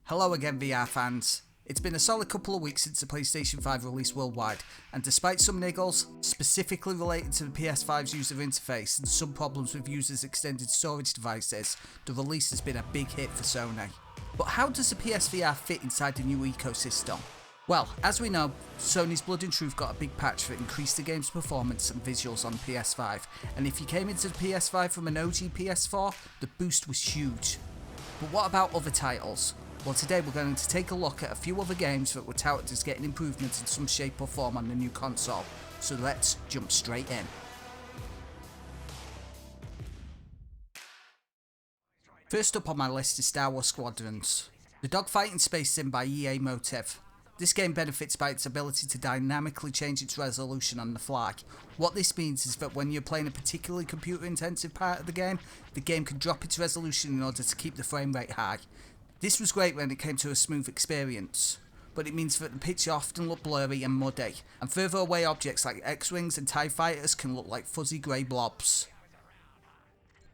Hello again VR fans. It's been a solid couple of weeks since the PlayStation 5 released worldwide, and despite some niggles, specifically related to the PS5's user interface and some problems with users' extended storage devices, the release has been a big hit for Sony. But how does the PSVR fit inside the new ecosystem? Well, as we know, Sony's Blood and Truth got a big patch that increased the game's performance and visuals on PS5, and if you came into the PS5 from an OG PS4, the boost was huge. But what about other titles? Well, today we're going to take a look at a few other games that were touted as getting improvements in some shape or form on the new console, so let's jump straight in. First up on my list is Star Wars Squadrons, the dogfighting space sim by EA Motive. This game benefits by its ability to dynamically change its resolution on the fly. What this means is that when you're playing a particularly computer intensive part of the game can drop its resolution in order to keep the frame rate high. This was great when it came to a smooth experience, but it means that the picture often look blurry and muddy, and further away objects like X-Wings and TIE Fighters can look like fuzzy grey blobs.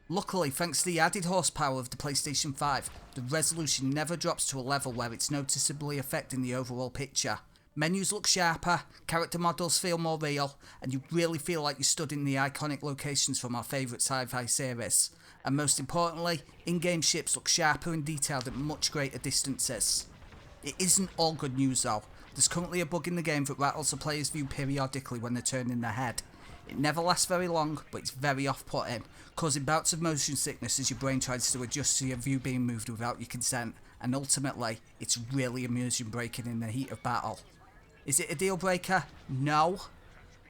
Luckily, thanks to the added horsepower of the PlayStation 5, the resolution never drops to a level where it's noticeably affecting the overall picture. Menus look sharper, character models feel more real, and you really feel like you stood in the iconic locations from our favourite sci-fi series. And most importantly, in-game ships look sharper and detailed at much greater distances. It isn't all good news though. There's currently a bug in the game that rattles the player's view periodically when they're turning their head. It never lasts very long, but it's very off-putting, causing bouts of motion sickness as your brain tries to adjust to your view being moved without your consent, and ultimately, it's really immersion breaking in the heat of battle. Is it a deal breaker? No,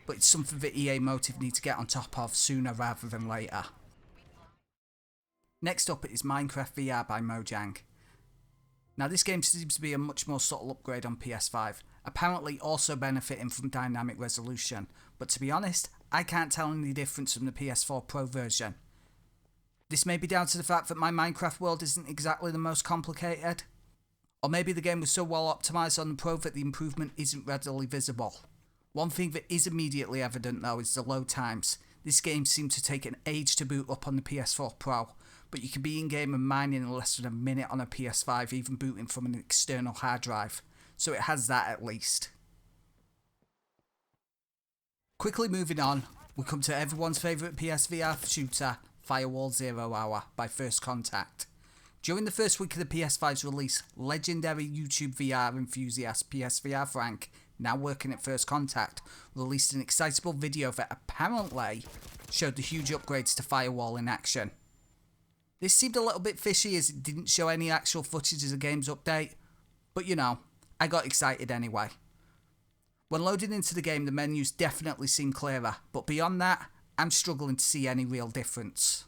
but it's something that EA Motive need to get on top of sooner rather than later. Next up is Minecraft VR by Mojang. Now this game seems to be a much more subtle upgrade on PS5, apparently also benefiting from dynamic resolution, but to be honest, I can't tell any difference from the PS4 Pro version. This may be down to the fact that my Minecraft world isn't exactly the most complicated, or maybe the game was so well optimised on the Pro that the improvement isn't readily visible. One thing that is immediately evident though is the load times. This game seemed to take an age to boot up on the PS4 Pro, but you can be in-game and mining in less than a minute on a PS5, even booting from an external hard drive, so it has that at least. Quickly moving on, we come to everyone's favourite PSVR shooter, Firewall Zero Hour by First Contact. During the first week of the PS5's release, legendary YouTube VR enthusiast PSVR Frank, now working at First Contact, released an excitable video that apparently showed the huge upgrades to Firewall in action. This seemed a little bit fishy as it didn't show any actual footage of the game's update, but you know, I got excited anyway. When loading into the game, the menus definitely seem clearer, but beyond that, I'm struggling to see any real difference.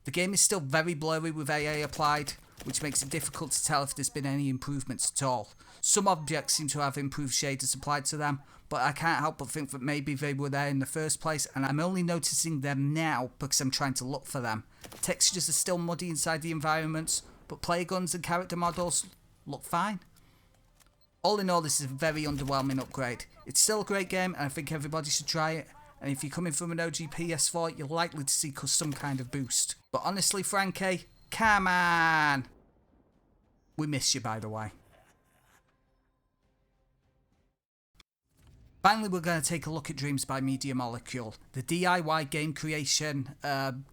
The game is still very blurry with AA applied, which makes it difficult to tell if there's been any improvements at all. Some objects seem to have improved shaders applied to them, but I can't help but think that maybe they were there in the first place and I'm only noticing them now because I'm trying to look for them. Textures are still muddy inside the environments, but player guns and character models look fine. All in all, this is a very underwhelming upgrade. It's still a great game and I think everybody should try it, and if you're coming from an OG PS4, you're likely to see some kind of boost. But honestly, Frankie, come on! We miss you, by the way. Finally, we're going to take a look at Dreams by Media Molecule, the DIY game creation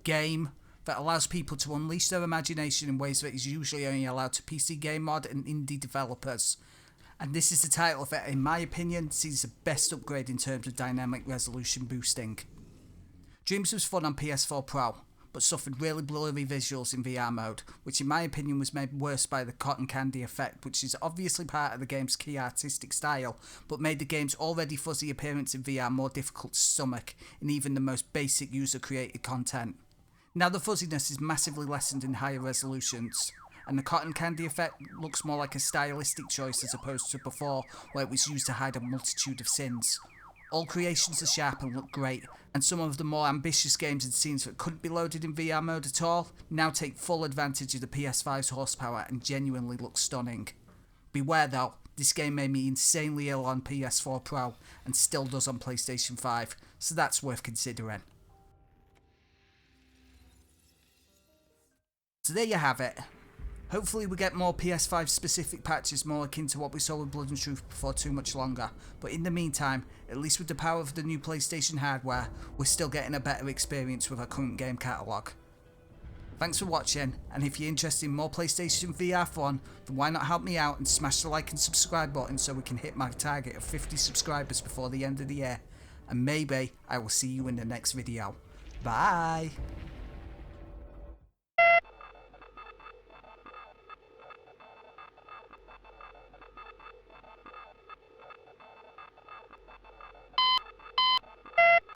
game that allows people to unleash their imagination in ways that is usually only allowed to PC game mod and indie developers. And this is the title that, in my opinion, sees the best upgrade in terms of dynamic resolution boosting. Dreams was fun on PS4 Pro, but suffered really blurry visuals in VR mode, which in my opinion was made worse by the cotton candy effect, which is obviously part of the game's key artistic style, but made the game's already fuzzy appearance in VR more difficult to stomach in even the most basic user-created content. Now the fuzziness is massively lessened in higher resolutions, and the cotton candy effect looks more like a stylistic choice as opposed to before, where it was used to hide a multitude of sins. All creations are sharp and look great, and some of the more ambitious games and scenes that couldn't be loaded in VR mode at all now take full advantage of the PS5's horsepower and genuinely look stunning. Beware though, this game made me insanely ill on PS4 Pro and still does on PlayStation 5, so that's worth considering. So there you have it. Hopefully we get more PS5 specific patches more akin to what we saw with Blood and Truth before too much longer, but in the meantime, at least with the power of the new PlayStation hardware, we're still getting a better experience with our current game catalogue. Thanks for watching, and if you're interested in more PlayStation VR fun, then why not help me out and smash the like and subscribe button so we can hit my target of 50 subscribers before the end of the year, and maybe I will see you in the next video. Bye!